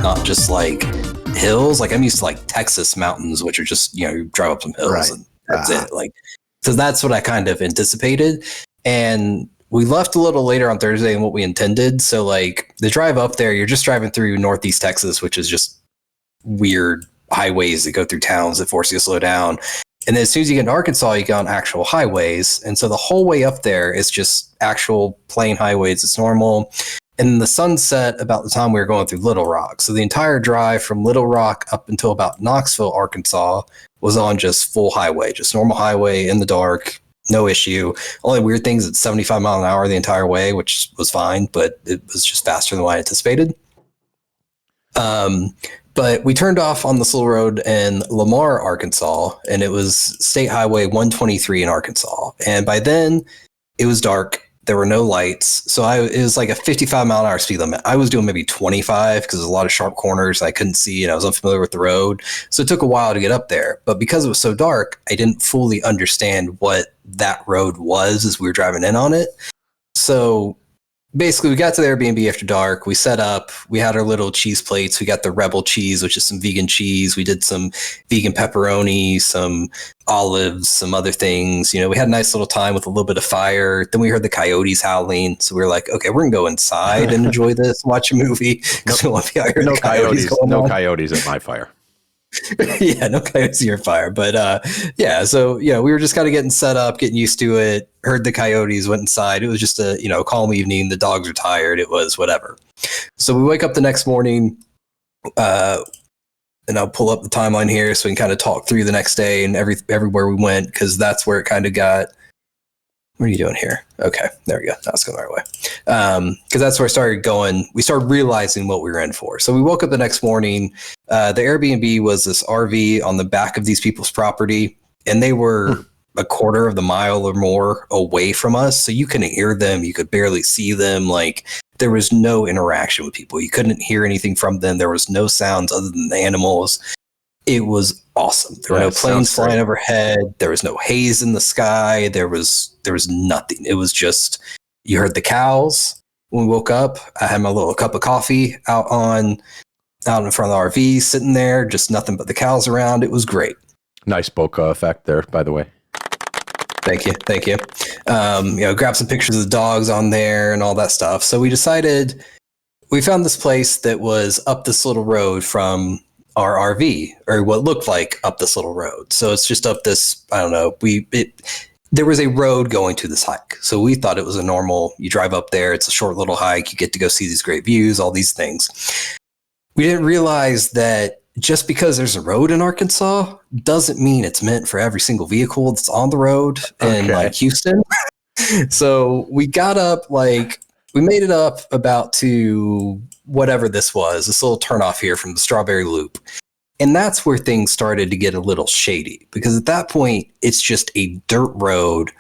not just like hills. Like I'm used to like Texas mountains, which are just, you drive up some hills and that's it. Like, so that's what I kind of anticipated. And we left a little later on Thursday than what we intended. So like the drive up there, you're just driving through Northeast Texas, which is just weird highways that go through towns that force you to slow down. And then as soon as you get into Arkansas, you get on actual highways. And so the whole way up there is just actual plain highways. It's normal. And the sun set about the time we were going through Little Rock. So the entire drive from Little Rock up until about Knoxville, Arkansas was on just full highway, just normal highway in the dark. No issue. Only weird things at 75 mile an hour the entire way, which was fine, but it was just faster than what I anticipated. But we turned off on this little road in Lamar, Arkansas, and it was State Highway 123 in Arkansas. And by then, it was dark. There were no lights. So it was like a 55 mile an hour speed limit. I was doing maybe 25 because there's a lot of sharp corners I couldn't see and I was unfamiliar with the road. So it took a while to get up there. But because it was so dark, I didn't fully understand what that road was as we were driving in on it. So basically, we got to the Airbnb after dark. We set up. We had our little cheese plates. We got the Rebel cheese, which is some vegan cheese. We did some vegan pepperoni, some olives, some other things. We had a nice little time with a little bit of fire. Then we heard the coyotes howling. So we were like, okay, we're going to go inside and enjoy this, watch a movie. No coyotes at my fire. Yeah, no coyotes at your fire. But so we were just kind of getting set up, getting used to it. Heard the coyotes, went inside. It was just a calm evening. The dogs are tired. It was whatever. So we wake up the next morning, and I'll pull up the timeline here so we can kind of talk through the next day and everywhere we went, because that's where it kind of got. What are you doing here? Okay, there we go. That's going the right way. Because that's where I started going. We started realizing what we were in for. So we woke up the next morning. The Airbnb was this RV on the back of these people's property, and they were a quarter of the mile or more away from us. So you couldn't hear them. You could barely see them. Like there was no interaction with people. You couldn't hear anything from them. There was no sounds other than the animals. It was awesome. There were no planes flying overhead. There was no haze in the sky. There was nothing. It was just, you heard the cows when we woke up. I had my little cup of coffee out in front of the RV, sitting there, just nothing but the cows around. It was great. Nice bokeh effect there, by the way. Thank you. Grab some pictures of the dogs on there and all that stuff. So we found this place that was up this little road from our RV, or what looked like up this little road. So it's just up this, I don't know, there was a road going to this hike. So we thought it was a normal, you drive up there, it's a short little hike, you get to go see these great views, all these things. We didn't realize that just because there's a road in Arkansas doesn't mean it's meant for every single vehicle that's on the road in like Houston. So we got up, we made it up about to whatever this was, this little turnoff here from the Strawberry Loop. And that's where things started to get a little shady, because at that point, it's just a dirt road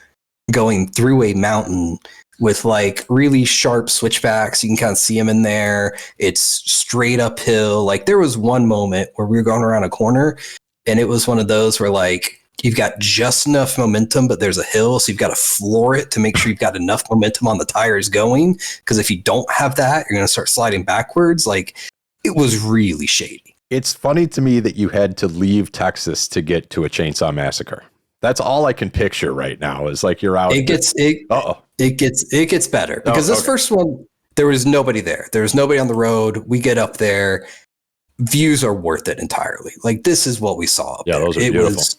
going through a mountain with like really sharp switchbacks. You can kind of see them in there. It's straight uphill. Like there was one moment where we were going around a corner, and it was one of those where like you've got just enough momentum, but there's a hill, so you've got to floor it to make sure you've got enough momentum on the tires going. Because if you don't have that, you're going to start sliding backwards. Like it was really shady. It's funny to me that you had to leave Texas to get to a Chainsaw Massacre. That's all I can picture right now is like you're out. It gets better, because this first one, there was nobody there. There was nobody on the road. We get up there. Views are worth it entirely. Like this is what we saw. Yeah, those are beautiful. It was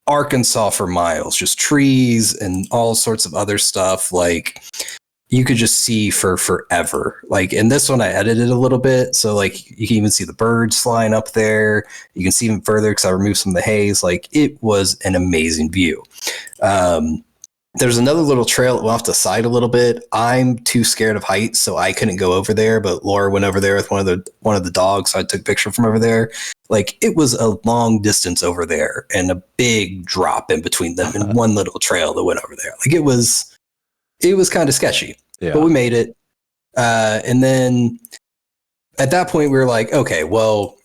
Arkansas for miles, just trees and all sorts of other stuff. Like you could just see for forever. Like in this one, I edited a little bit. So like you can even see the birds flying up there. You can see even further because I removed some of the haze. Like it was an amazing view. There's another little trail that went off the side a little bit. I'm too scared of heights, so I couldn't go over there, but Laura went over there with one of the dogs. So I took a picture from over there. Like it was a long distance over there and a big drop in between them and one little trail that went over there. Like it was kind of sketchy, but we made it. And then at that point we were like, okay, well,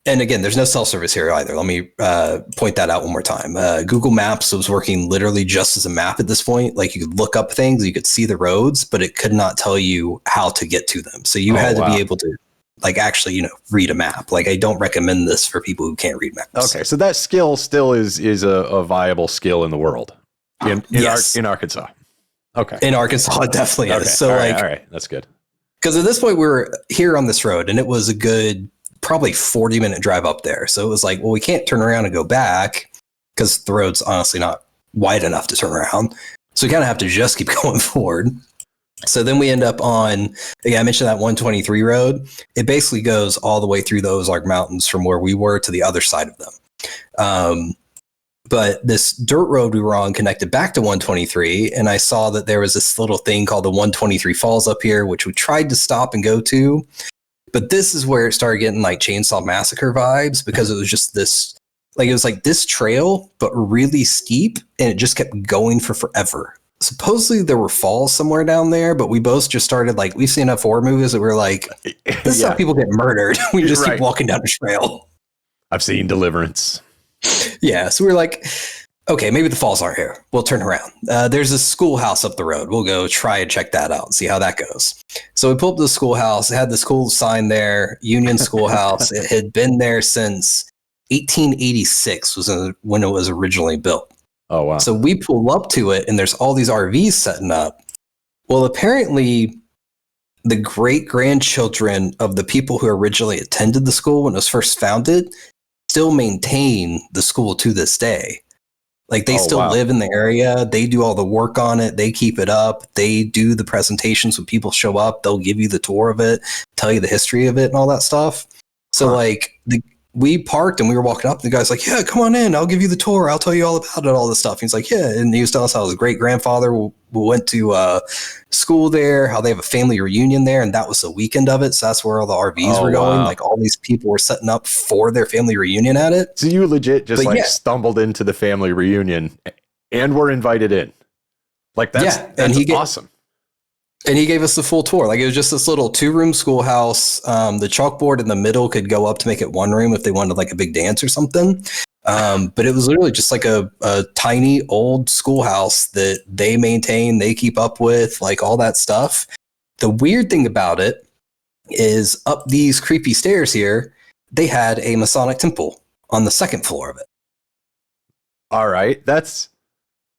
and again, there's no cell service here either. Let me point that out one more time. Google Maps was working literally just as a map at this point. Like you could look up things, you could see the roads, but it could not tell you how to get to them. So you had to be able to like actually, read a map. Like I don't recommend this for people who can't read maps. Okay, so that skill still is a viable skill in the world in Yes. in Arkansas. Okay, in Arkansas, it definitely is. So all right, that's good. Because at this point we were here on this road, and it was a good probably 40-minute drive up there. So it was like, well, we can't turn around and go back because the road's honestly not wide enough to turn around. So we kind of have to just keep going forward. So then we end up on, again, I mentioned that 123 road. It basically goes all the way through the Ozark Mountains from where we were to the other side of them. But this dirt road we were on connected back to 123, and I saw that there was this little thing called the 123 Falls up here, which we tried to stop and go to. But this is where it started getting like Chainsaw Massacre vibes, because it was just this, like it was like this trail, but really steep, and it just kept going for forever. Supposedly there were falls somewhere down there, but we both just started like, we've seen enough horror movies that we're like, this is how people get murdered. We just keep walking down the trail. I've seen Deliverance. Yeah, so we were like, okay, maybe the falls aren't here. We'll turn around. There's a schoolhouse up the road. We'll go try and check that out and see how that goes. So we pulled up to the schoolhouse. It had the school sign there, Union Schoolhouse. It had been there since 1886 was when it was originally built. Oh, wow. So we pull up to it, and there's all these RVs setting up. Well, apparently the great-grandchildren of the people who originally attended the school when it was first founded still maintain the school to this day. Like they still live in the area. They do all the work on it. They keep it up. They do the presentations when people show up. They'll give you the tour of it, tell you the history of it and all that stuff. So we parked and we were walking up. And the guy's like, yeah, come on in. I'll give you the tour. I'll tell you all about it, all this stuff. And he's like, yeah. And he was telling us how his great grandfather went to school there, how they have a family reunion there. And that was the weekend of it. So that's where all the RVs were going. Like all these people were setting up for their family reunion at it. So you legit just stumbled into the family reunion and were invited in. Like that's awesome. And he gave us the full tour. Like it was just this little 2-room schoolhouse. The chalkboard in the middle could go up to make it 1 room if they wanted like a big dance or something. But it was literally just like a tiny old schoolhouse that they maintain, they keep up with, like all that stuff. The weird thing about it is up these creepy stairs here, they had a Masonic temple on the 2nd floor of it. All right.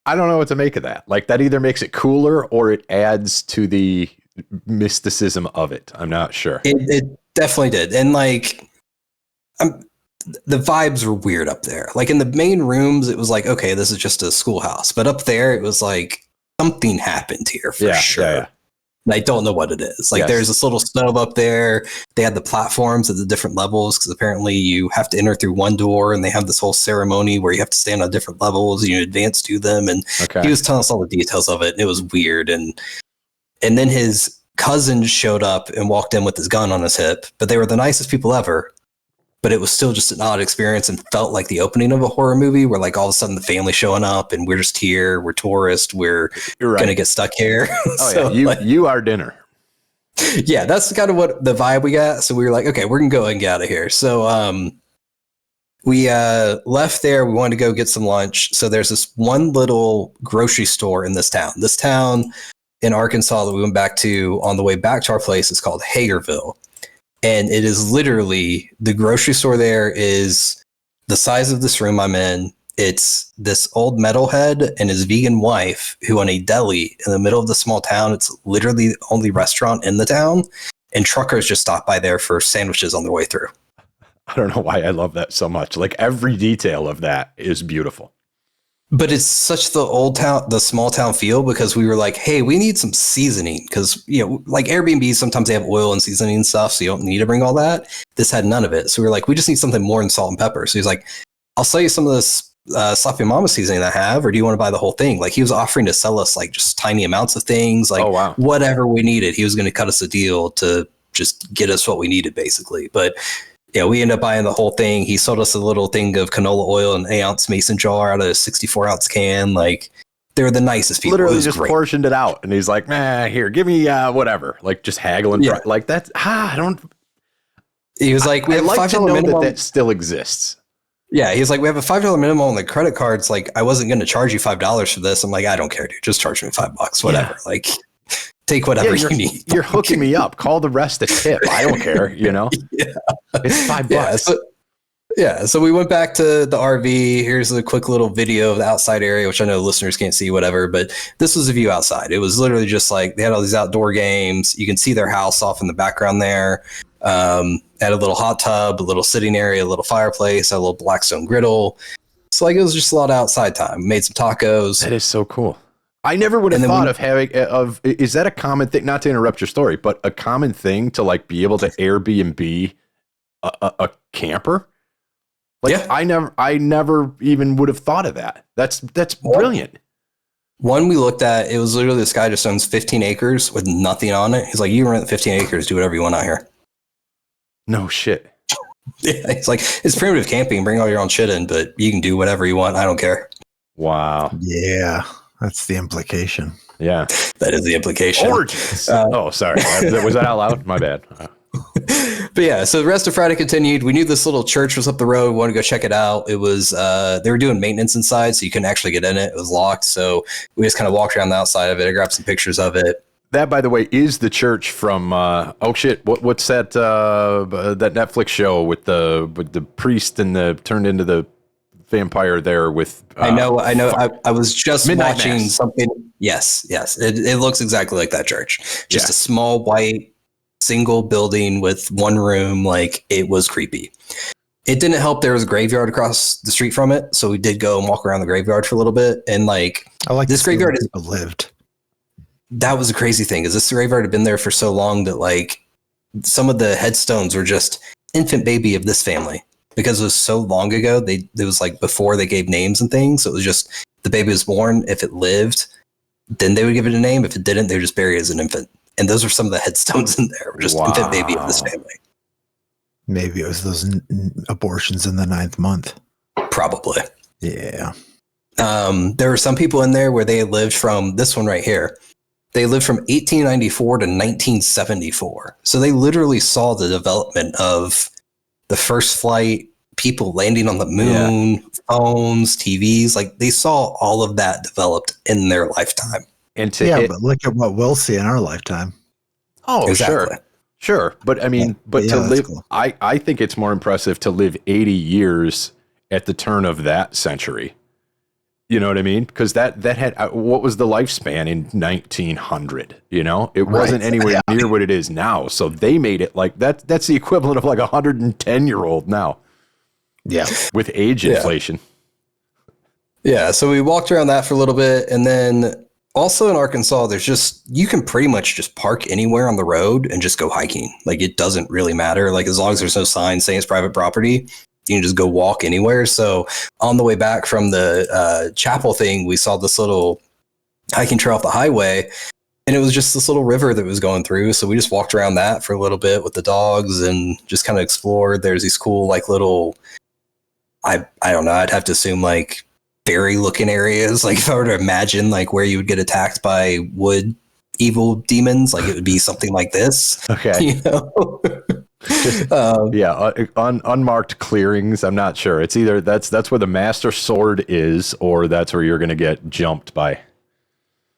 I don't know what to make of that. Like that either makes it cooler or it adds to the mysticism of it. I'm not sure. It definitely did. And like, the vibes were weird up there. Like in the main rooms, it was like, okay, this is just a schoolhouse. But up there, it was like something happened here for sure. Yeah. And I don't know what it is. Like there's this little stove up there. They had the platforms at the different levels because apparently you have to enter through one door, and they have this whole ceremony where you have to stand on different levels and you advance to them. And he was telling us all the details of it. And it was weird. And then his cousin showed up and walked in with his gun on his hip, but they were the nicest people ever. But it was still just an odd experience and felt like the opening of a horror movie where like all of a sudden the family showing up and we're just here, we're tourists, we're going to get stuck here. You are dinner. Yeah, that's kind of what the vibe we got. So we were like, okay, we're going to go and get out of here. So we left there. We wanted to go get some lunch. So there's this one little grocery store in this town. This town in Arkansas that we went back to on the way back to our place is called Hagerville. And it is literally, the grocery store there is the size of this room I'm in. It's this old metalhead and his vegan wife who own a deli in the middle of the small town. It's literally the only restaurant in the town. And truckers just stop by there for sandwiches on their way through. I don't know why I love that so much. Like every detail of that is beautiful. But it's such the small town feel, because we were like, hey, we need some seasoning, because, like Airbnb, sometimes they have oil and seasoning and stuff, so you don't need to bring all that. This had none of it. So we were like, we just need something more than salt and pepper. So he's like, I'll sell you some of this Sloppy Mama seasoning I have, or do you want to buy the whole thing? Like he was offering to sell us like just tiny amounts of things, like whatever we needed. He was going to cut us a deal to just get us what we needed, basically. But yeah, we ended up buying the whole thing. He sold us a little thing of canola oil in an 8-ounce mason jar out of a 64-ounce can. Like, they're the nicest people. Literally just portioned it out. And he's like, here, give me whatever. Like, just haggling. Yeah. Like, that's, I don't. He was like, we have a $5 minimum. That still exists. Yeah, he's like, we have a $5 minimum on the credit cards. Like, I wasn't going to charge you $5 for this. I'm like, I don't care, dude. Just charge me $5, whatever. Yeah. Like, take whatever you need. You're hooking me up. Call the rest a tip. I don't care, Yeah. It's $5. So we went back to the RV. Here's a quick little video of the outside area, which I know listeners can't see, whatever, but this was a view outside. It was literally just like they had all these outdoor games. You can see their house off in the background there. Had a little hot tub, a little sitting area, a little fireplace, a little Blackstone griddle. So like it was just a lot of outside time. Made some tacos. That is so cool. I never would have thought of having is that a common thing, not to interrupt your story, but a common thing to like be able to Airbnb a camper? Like yeah. I never even would have thought of that. That's brilliant. One we looked at, it was literally this guy just owns 15 acres with nothing on it. He's like, you rent 15 acres, do whatever you want out here. No shit. Yeah, it's like, it's primitive camping, bring all your own shit in, but you can do whatever you want. I don't care. Wow. Yeah. That's the implication. Yeah. That is the implication. Origins. Oh, sorry. Was that out loud? My bad. But yeah, so the rest of Friday continued. We knew this little church was up the road. We wanted to go check it out. It was, they were doing maintenance inside, so you couldn't actually get in it. It was locked. So we just kind of walked around the outside of it. I grabbed some pictures of it. That, by the way, is the church from, what's that, that Netflix show with the priest and turned into the vampire there with I know I was just Midnight watching Mass. something. Yes it looks exactly like that church, just a small white single building with one room. Like, it was creepy. It didn't help there was a graveyard across the street from it, so we did go and walk around the graveyard for a little bit. And like, I like this graveyard people lived. That was a crazy thing, is this graveyard had been there for so long that like some of the headstones were just infant baby of this family. Because it was so long ago, it was like before they gave names and things. So it was just the baby was born. If it lived, then they would give it a name. If it didn't, they would just bury it as an infant. And those are some of the headstones in there. Just infant baby of this family. Maybe it was those abortions in the 9th month. Probably. Yeah. There were some people in there where they lived from this one right here. They lived from 1894 to 1974. So they literally saw the development of the first flight, people landing on the moon, phones, TVs. Like, they saw all of that developed in their lifetime. And but look at what we'll see in our lifetime. Oh, exactly. Sure. But I mean, to live, cool. I think it's more impressive to live 80 years at the turn of that century. You know what I mean? Because that had, what was the lifespan in 1900? You know, it wasn't anywhere near what it is now. So they made it like that. That's the equivalent of like 110-year-old now. Yeah. With age inflation. Yeah. So we walked around that for a little bit. And then also in Arkansas, you can pretty much just park anywhere on the road and just go hiking. Like, it doesn't really matter. Like, as long as there's no sign saying it's private property, you can just go walk anywhere. So on the way back from the chapel thing, we saw this little hiking trail off the highway, and it was just this little river that was going through. So we just walked around that for a little bit with the dogs and just kind of explored. There's these cool, like, little, I don't know, I'd have to assume like fairy looking areas. Like, if I were to imagine like where you would get attacked by wood evil demons, like it would be something like this. Okay. You know? Unmarked clearings. I'm not sure. It's either that's where the master sword is, or that's where you're going to get jumped by.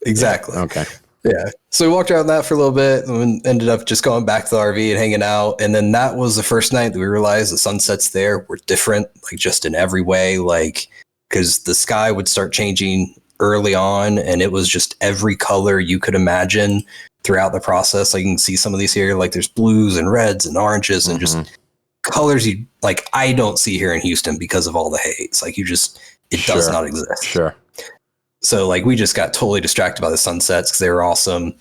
Exactly. Yeah. Okay. Yeah. So we walked around that for a little bit and ended up just going back to the RV and hanging out. And then that was the first night that we realized the sunsets there were different, like just in every way, like, because the sky would start changing early on, and it was just every color you could imagine throughout the process. Like, you can see some of these here, like there's blues and reds and oranges and just colors you like I don't see here in Houston because of all the haze. Like, it does not exist. Sure. So like we just got totally distracted by the sunsets because they were awesome.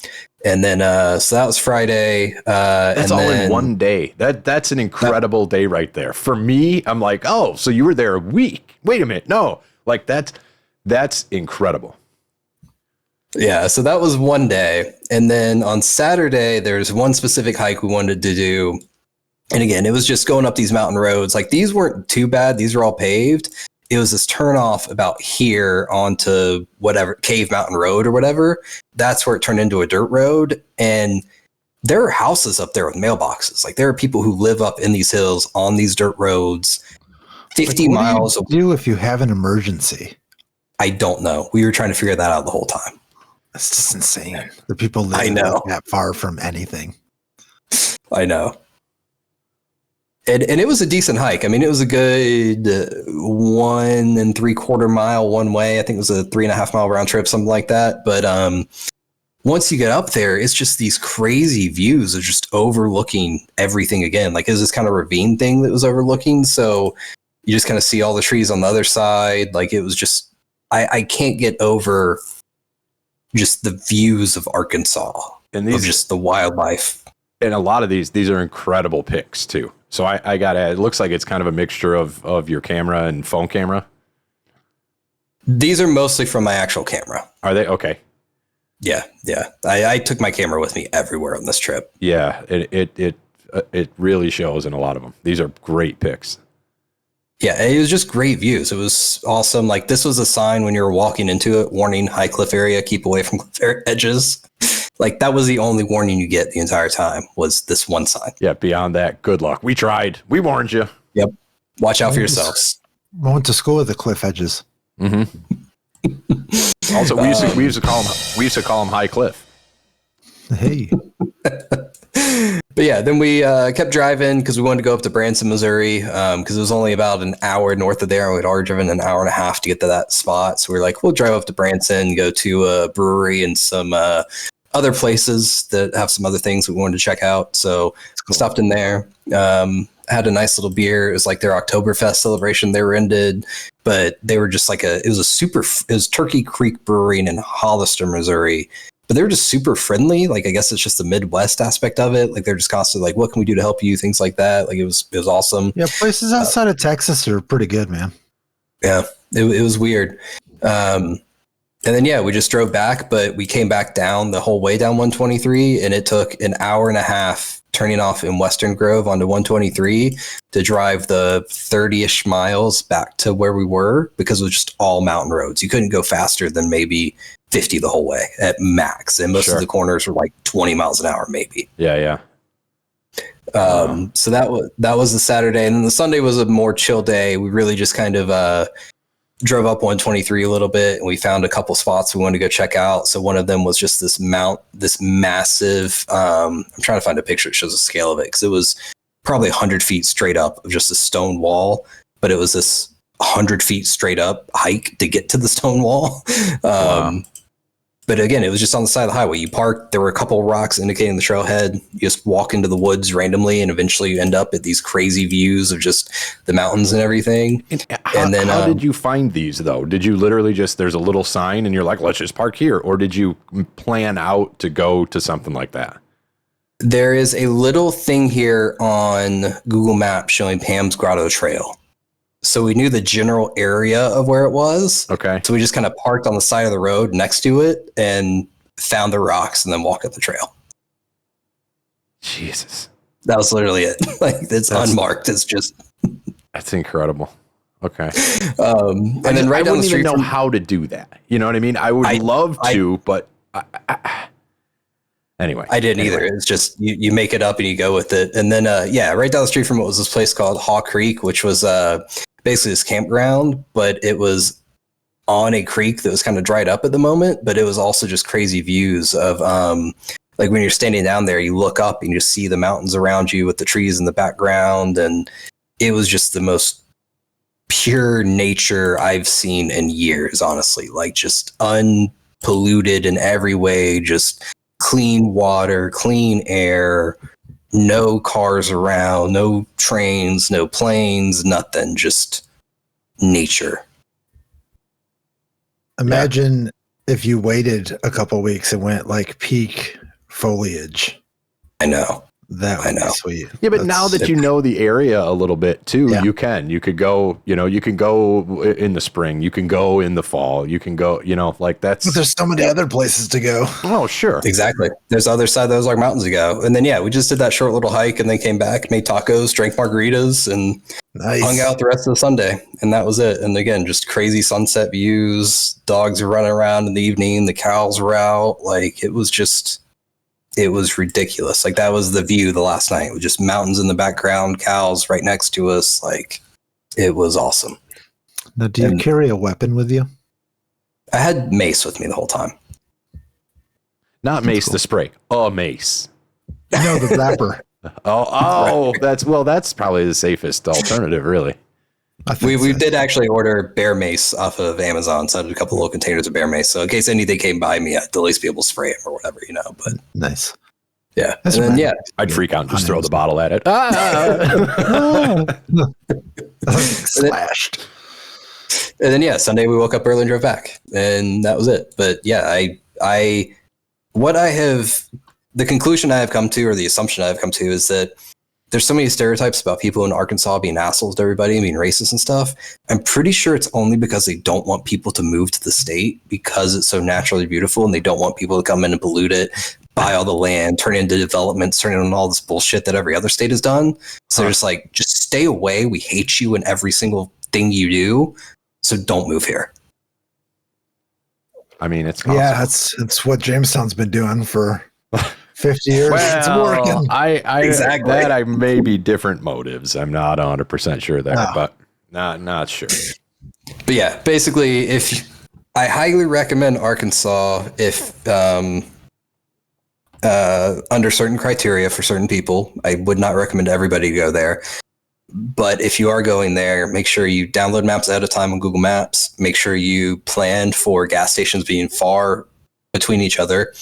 And then so that was Friday. That's all in one day. That's an incredible day right there. For me, I'm like, oh, so you were there a week. Wait a minute. No, like that's incredible. Yeah, so that was one day. And then on Saturday, there's one specific hike we wanted to do. And again, it was just going up these mountain roads. Like, these weren't too bad. These were all paved. It was this turnoff about here onto whatever, Cave Mountain Road or whatever. That's where it turned into a dirt road. And there are houses up there with mailboxes. Like, there are people who live up in these hills on these dirt roads, 50 miles. What do you do if you have an emergency? I don't know. We were trying to figure that out the whole time. That's just insane. The people I live know. that far from anything. I know. And it was a decent hike. I mean, it was a good 1 3/4 mile one way. I think it was a 3.5 mile round trip, something like that. But once you get up there, it's just these crazy views of just overlooking everything again. Like, it was this kind of ravine thing that was overlooking. So you just kind of see all the trees on the other side. Like, it was just, I can't get over just the views of Arkansas and of just the wildlife. And a lot of these are incredible pics too. So I got it looks like it's kind of a mixture of your camera and phone camera. These are mostly from my actual camera. Are they? Okay. Yeah. I took my camera with me everywhere on this trip. Yeah, it really shows in a lot of them. These are great pics. Yeah, it was just great views. It was awesome. Like, this was a sign when you were walking into it, warning, high cliff area, keep away from cliff edges. Like, that was the only warning you get the entire time, was this one sign. Yeah, beyond that, good luck. We tried. We warned you. Yep. Watch out for yourselves. I went to school with the cliff edges. Mm-hmm. Also, we used to call them High Cliff. Hey. But yeah, then we kept driving because we wanted to go up to Branson, Missouri, because it was only about an hour north of there. We'd already driven an hour and a half to get to that spot. So we were like, we'll drive up to Branson, go to a brewery and some other places that have some other things we wanted to check out. So stopped in there, had a nice little beer. It was like their Oktoberfest celebration they were ended, but they were just like it was Turkey Creek Brewery in Hollister, Missouri. But they were just super friendly. Like, I guess it's just the Midwest aspect of it. Like, they're just constantly like, what can we do to help you? Things like that. Like, it was awesome. Yeah, places outside of Texas are pretty good, man. Yeah, it was weird. And then, yeah, we just drove back, but we came back down the whole way down 123, and it took an hour and a half turning off in Western Grove onto 123 to drive the 30-ish miles back to where we were, because it was just all mountain roads. You couldn't go faster than maybe 50 the whole way at max, and most of the corners were like 20 miles an hour maybe. Yeah. So that was the Saturday, and then the Sunday was a more chill day. We really just kind of drove up 123 a little bit, and we found a couple spots we wanted to go check out. So one of them was just this massive, I'm trying to find a picture that shows the scale of it, because it was probably 100 feet straight up of just a stone wall, but it was this 100 feet straight up hike to get to the stone wall. Wow. But again, it was just on the side of the highway. You parked, there were a couple of rocks indicating the trailhead. You just walk into the woods randomly, and eventually you end up at these crazy views of just the mountains and everything. How did you find these, though? Did you literally there's a little sign and you're like, let's just park here? Or did you plan out to go to something like that? There is a little thing here on Google Maps showing Pam's Grotto Trail. So we knew the general area of where it was. Okay. So we just kind of parked on the side of the road next to it and found the rocks and then walked up the trail. Jesus. That was literally it. Like, that's unmarked. It's just. That's incredible. Okay. And then right down the street. I wouldn't even know how to do that. You know what I mean? I would love to, but anyway. I didn't either. It's just you make it up and you go with it. And then, right down the street from it was this place called Haw Creek, which was basically this campground, but it was on a creek that was kind of dried up at the moment, but it was also just crazy views of like when you're standing down there, you look up and you just see the mountains around you with the trees in the background, and it was just the most pure nature I've seen in years, honestly. Like, just unpolluted in every way, just clean water, clean air, no cars around, no trains, no planes, nothing, just nature. Imagine if you waited a couple weeks and went like peak foliage. I know. That would be sweet. Yeah, but now that you know the area a little bit too, you could go, you can go in the spring, you can go in the fall, you can go, like that's. But there's so many other places to go. Oh, sure. Exactly. There's the other side of those like mountains to go. And then, we just did that short little hike and then came back, made tacos, drank margaritas, and hung out the rest of the Sunday. And that was it. And again, just crazy sunset views. Dogs were running around in the evening. The cows were out. Like, it was ridiculous. Like, that was the view the last night, with just mountains in the background, cows right next to us. Like, it was awesome. Now, do you carry a weapon with you? I had mace with me the whole time. Not mace the spray. Oh, mace. No, the wrapper. That's probably the safest alternative, really. We did actually order bear mace off of Amazon, so I had a couple little containers of bear mace. So in case anything came by me, I'd at least be able to spray it or whatever, But nice. Yeah. And then, I'd freak out and just throw the bottle at it. Slashed. And then, Sunday we woke up early and drove back, and that was it. But the conclusion I have come to, or the assumption I have come to, is that there's so many stereotypes about people in Arkansas being assholes to everybody and being racist and stuff. I'm pretty sure it's only because they don't want people to move to the state because it's so naturally beautiful, and they don't want people to come in and pollute it, buy all the land, turn it into developments, turn it into all this bullshit that every other state has done. So they're just like, just stay away. We hate you in every single thing you do. So don't move here. I mean, it's it's what Jamestown's been doing for 50 years. Well, it's working. Exactly. That I may be different motives. I'm not 100% sure there, but not sure. But yeah, basically, I highly recommend Arkansas if under certain criteria for certain people. I would not recommend everybody to go there. But if you are going there, make sure you download maps ahead of time on Google Maps. Make sure you plan for gas stations being far between each other.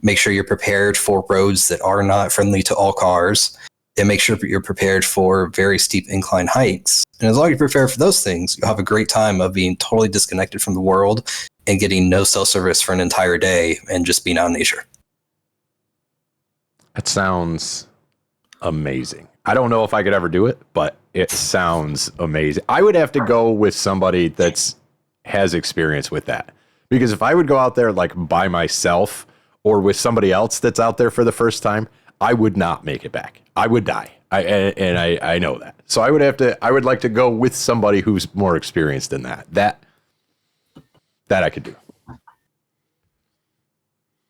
Make sure you're prepared for roads that are not friendly to all cars. And make sure that you're prepared for very steep incline hikes. And as long as you're prepared for those things, you'll have a great time of being totally disconnected from the world and getting no cell service for an entire day and just being out in nature. That sounds amazing. I don't know if I could ever do it, but it sounds amazing. I would have to go with somebody that's has experience with that, because if I would go out there like by myself or with somebody else that's out there for the first time, I would not make it back. I would die. I know that. So I would like to go with somebody who's more experienced in that. That I could do.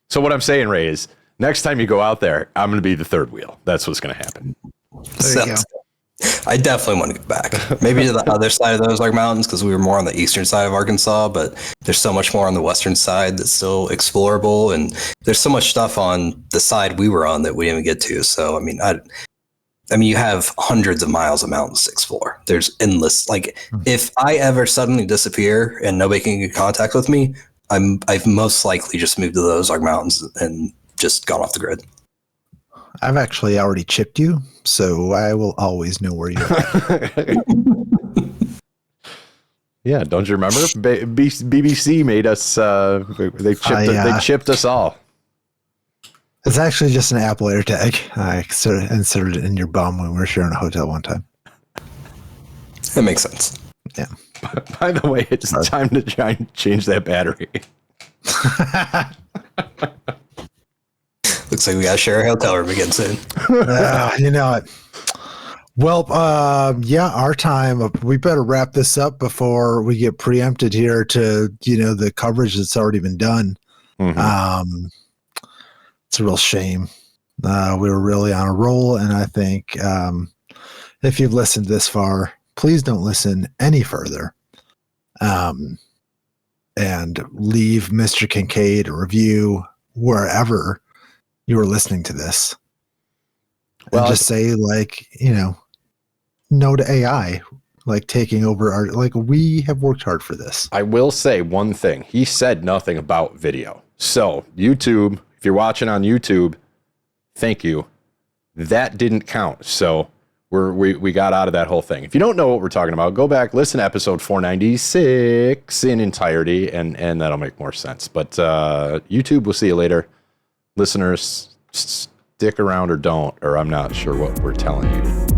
So what I'm saying, Ray, is next time you go out there, I'm going to be the third wheel. That's what's going to happen. There you go. I definitely want to go back. Maybe to the other side of the Ozark Mountains, because we were more on the eastern side of Arkansas, but there's so much more on the western side that's still explorable, and there's so much stuff on the side we were on that we didn't even get to. So, I mean, you have hundreds of miles of mountains to explore. There's endless. Like, if I ever suddenly disappear and nobody can get in contact with me, I've most likely just moved to the Ozark Mountains and just gone off the grid. I've actually already chipped you, so I will always know where you're at. Yeah, don't you remember? BBC made us. They chipped us all. It's actually just an Apple AirTag. I sort of inserted it in your bum when we were sharing a hotel one time. That makes sense. Yeah. By the way, it's time to try and change that battery. Looks like we gotta share a hotel room again soon. You know it. Well, our time. We better wrap this up before we get preempted here to, the coverage that's already been done. Mm-hmm. It's a real shame. We were really on a roll, and I think if you've listened this far, please don't listen any further. And leave Mr. Kincaid a review wherever you were listening to this. Well, and just say, no to AI, taking over we have worked hard for this. I will say one thing. He said nothing about video. So YouTube, if you're watching on YouTube, thank you. That didn't count. So we got out of that whole thing. If you don't know what we're talking about, go back, listen to episode 496 in entirety, and that'll make more sense. But YouTube, we'll see you later. Listeners, stick around or don't, or I'm not sure what we're telling you.